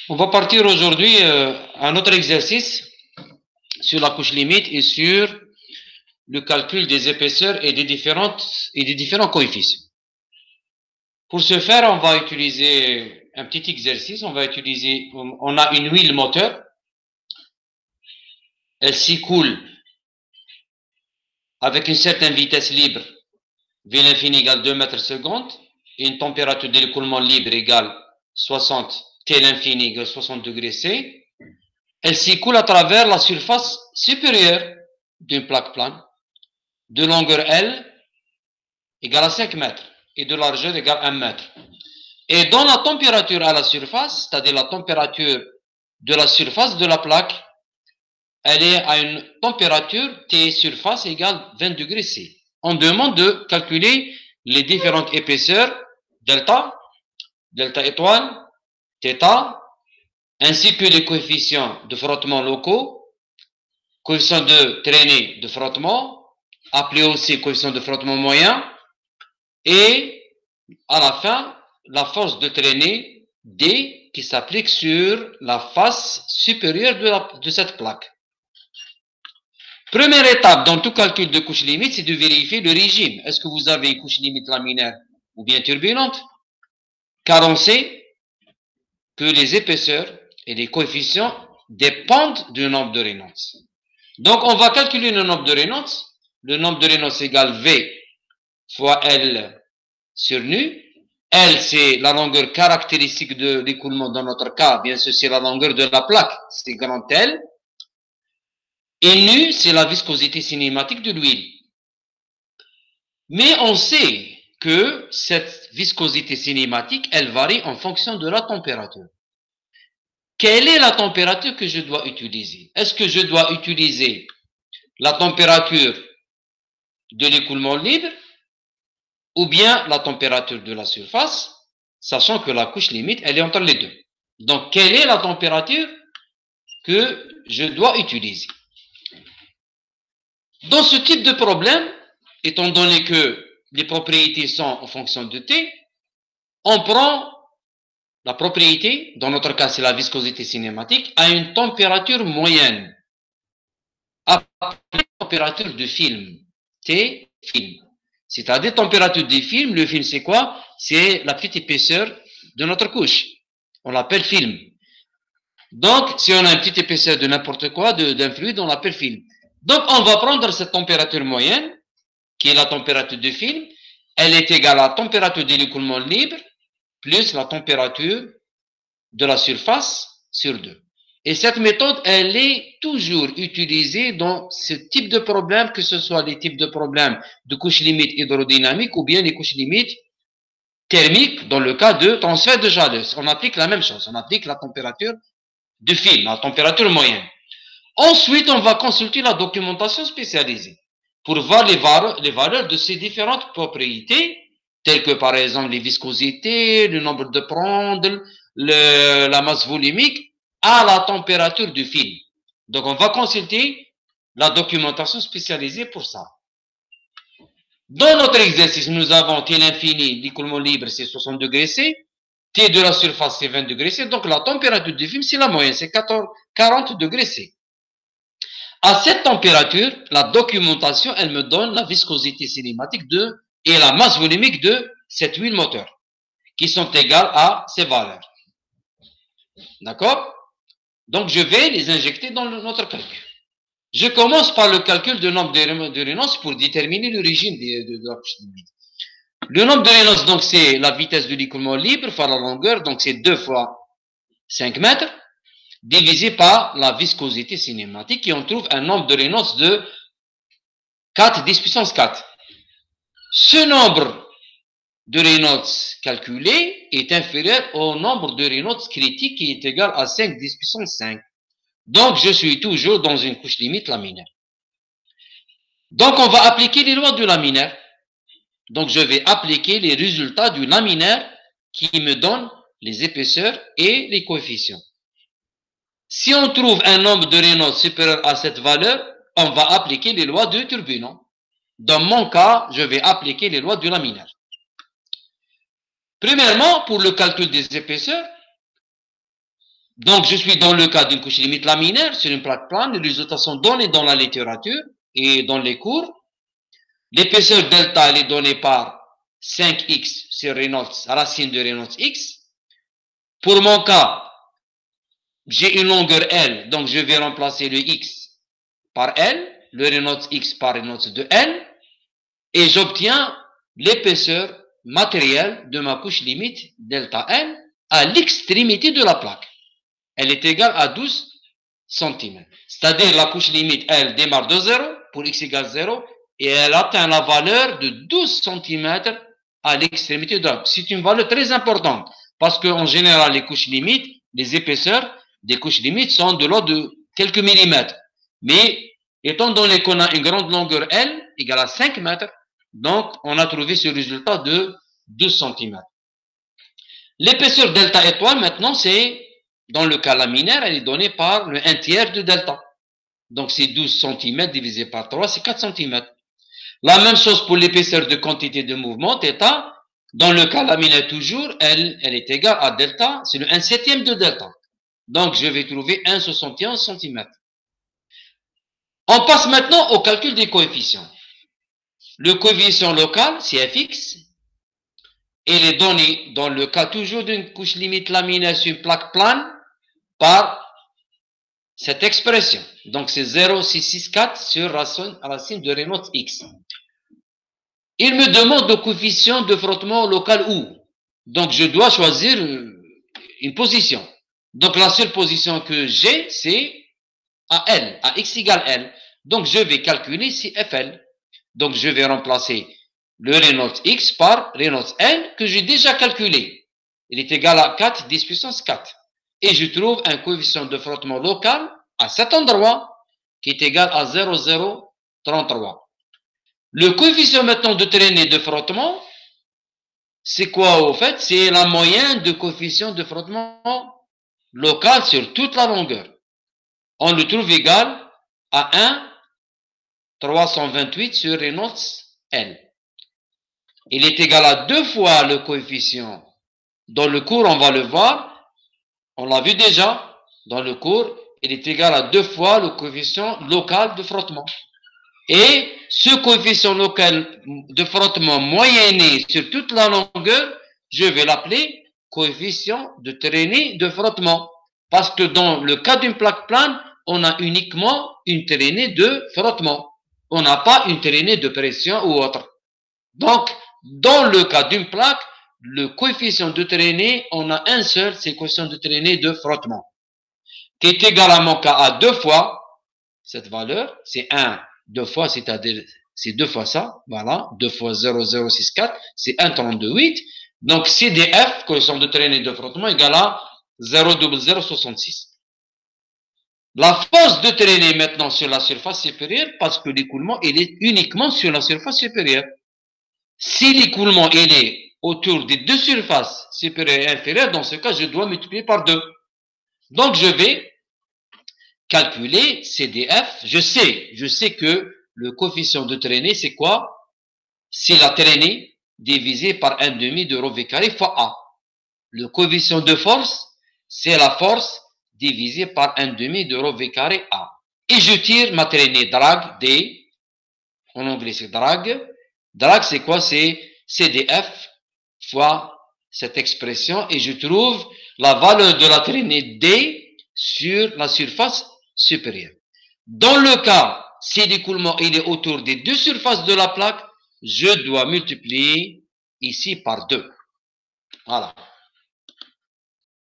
On va partir aujourd'hui à un autre exercice sur la couche limite et sur le calcul des épaisseurs et des différents coefficients. Pour ce faire, on va utiliser un petit exercice. On a une huile moteur. Elle s'écoule avec une certaine vitesse libre, V l'infini égale 2 mètres secondes, et une température d'écoulement libre égale 60 T l'infini égale 60 degrés C. Elle s'écoule à travers la surface supérieure d'une plaque plane, de longueur L égale à 5 mètres et de largeur égale à 1 mètre. Et dans la température à la surface, c'est-à-dire la température de la surface de la plaque, elle est à une température T surface égale 20 degrés C. On demande de calculer les différentes épaisseurs, delta étoile, θ, ainsi que les coefficients de frottement locaux, coefficient de traînée de frottement, appelé aussi coefficient de frottement moyen, et à la fin, la force de traînée D qui s'applique sur la face supérieure de cette plaque. Première étape dans tout calcul de couche limite, c'est de vérifier le régime. Est-ce que vous avez une couche limite laminaire ou bien turbulente? Car on sait que les épaisseurs et les coefficients dépendent du nombre de Reynolds. Donc, on va calculer le nombre de Reynolds. Le nombre de Reynolds égale V fois L sur nu. L, c'est la longueur caractéristique de l'écoulement dans notre cas. Bien sûr, c'est la longueur de la plaque. C'est grand L. Et nu, c'est la viscosité cinématique de l'huile. Mais on sait que cette viscosité cinématique, elle varie en fonction de la température. Quelle est la température que je dois utiliser? Est-ce que je dois utiliser la température de l'écoulement libre ou bien la température de la surface, sachant que la couche limite, elle est entre les deux. Donc, quelle est la température que je dois utiliser? Dans ce type de problème, étant donné que les propriétés sont en fonction de T, on prend la propriété, dans notre cas c'est la viscosité cinématique, à une température moyenne, appelée température de film, T film. C'est-à-dire température des films, le film c'est quoi? C'est la petite épaisseur de notre couche. On l'appelle film. Donc, si on a une petite épaisseur de n'importe quoi, d'un fluide, on l'appelle film. Donc, on va prendre cette température moyenne, qui est la température du film. Elle est égale à la température de l'écoulement libre, plus la température de la surface sur 2. Et cette méthode, elle est toujours utilisée dans ce type de problème, que ce soit les types de problèmes de couche limite hydrodynamique ou bien les couches limites thermiques dans le cas de transfert de chaleur. On applique la même chose, on applique la température du film, la température moyenne. Ensuite, on va consulter la documentation spécialisée pour voir les valeurs de ces différentes propriétés, telles que par exemple les viscosités, le nombre de prendre, la masse volumique, à la température du film. Donc, on va consulter la documentation spécialisée pour ça. Dans notre exercice, nous avons T l'infini, l'écoulement libre, c'est 60 degrés C. T de la surface, c'est 20 degrés C. Donc, la température du film, c'est la moyenne, c'est 40 degrés C. À cette température, la documentation, elle me donne la viscosité cinématique et la masse volumique de cette huile moteur, qui sont égales à ces valeurs. D'accord? Donc, je vais les injecter dans notre calcul. Je commence par le calcul du nombre de Reynolds pour déterminer le régime de la couche limite. Le nombre de Reynolds, donc, c'est la vitesse de l'écoulement libre fois la longueur, donc c'est 2 fois 5 mètres, divisé par la viscosité cinématique, et on trouve un nombre de Reynolds de 4 10 puissance 4. Ce nombre de Reynolds calculé est inférieur au nombre de Reynolds critique qui est égal à 5 10 puissance 5. Donc, je suis toujours dans une couche limite laminaire. Donc, on va appliquer les lois du laminaire. Donc, je vais appliquer les résultats du laminaire qui me donne les épaisseurs et les coefficients. Si on trouve un nombre de Reynolds supérieur à cette valeur, on va appliquer les lois de turbulent. Dans mon cas, je vais appliquer les lois du laminaire. Premièrement, pour le calcul des épaisseurs, Donc, je suis dans le cas d'une couche limite laminaire sur une plaque plane. Les résultats sont donnés dans la littérature et dans les cours. L'épaisseur delta, elle est donnée par 5x sur Reynolds, racine de Reynolds x. Pour mon cas, j'ai une longueur L, donc je vais remplacer le x par L, le Reynolds x par Reynolds de L, et j'obtiens l'épaisseur matérielle de ma couche limite delta L à l'extrémité de la plaque. Elle est égale à 12 cm. C'est-à-dire la couche limite, elle démarre de 0 pour x égale 0 et elle atteint la valeur de 12 cm à l'extrémité de la plaque. C'est une valeur très importante parce qu'en général, les couches limites, les épaisseurs des couches limites sont de l'ordre de quelques millimètres. Mais étant donné qu'on a une grande longueur L égale à 5 mètres, donc on a trouvé ce résultat de 12 cm. L'épaisseur delta étoile, maintenant, c'est, dans le cas laminaire, elle est donnée par le 1 tiers de delta. Donc c'est 12 cm divisé par 3, c'est 4 cm. La même chose pour l'épaisseur de quantité de mouvement, θ. Dans le cas laminaire toujours, elle est égale à delta, c'est le 1/7 de delta. Donc je vais trouver 1,71 cm. On passe maintenant au calcul des coefficients. Le coefficient local, c'est fx. Il est donné dans le cas toujours d'une couche limite laminaire sur une plaque plane par cette expression. Donc c'est 0,664 sur racine de Reynolds x. Il me demande le coefficient de frottement local où. Donc je dois choisir une position. Donc la seule position que j'ai, c'est à L, à x égale L. Donc je vais calculer ici FL. Donc je vais remplacer le Reynolds x par Reynolds L que j'ai déjà calculé. Il est égal à 4 10 puissance 4. Et je trouve un coefficient de frottement local à cet endroit qui est égal à 0,033. Le coefficient maintenant de traînée de frottement, c'est quoi au fait? C'est la moyenne de coefficient de frottement local sur toute la longueur. On le trouve égal à 1,328 sur Reynolds L. Il est égal à 2 fois le coefficient. Dans le cours, on va le voir. On l'a vu déjà. Dans le cours, il est égal à 2 fois le coefficient local de frottement. Et ce coefficient local de frottement moyenné sur toute la longueur, je vais l'appeler coefficient de traînée de frottement. Parce que dans le cas d'une plaque plane, on a uniquement une traînée de frottement. On n'a pas une traînée de pression ou autre. Donc, dans le cas d'une plaque, le coefficient de traînée, on a un seul, c'est le coefficient de traînée de frottement, qui est égal à mon cas à 2 fois cette valeur, c'est 1, 2 fois, c'est-à-dire, c'est 2 fois ça, voilà, 2 fois 0,064, c'est 1,328. Donc, CDF, coefficient de traînée de frottement, égale à 0,0066. La force de traînée maintenant sur la surface supérieure, parce que l'écoulement, il est uniquement sur la surface supérieure. Si l'écoulement, il est autour des deux surfaces supérieure et inférieure, dans ce cas, je dois multiplier par 2. Donc, je vais calculer CDF. Je sais que le coefficient de traînée, c'est quoi? C'est la traînée divisée par 1/2 de rho v carré fois A. Le coefficient de force, c'est la force divisée par 1/2 de rho v carré A. Et je tire ma traînée drag D. En anglais, c'est drag. Drag, c'est quoi? C'est CDF fois cette expression. Et je trouve la valeur de la traînée D sur la surface supérieure. Dans le cas, si l'écoulement il est autour des deux surfaces de la plaque, je dois multiplier ici par 2. Voilà.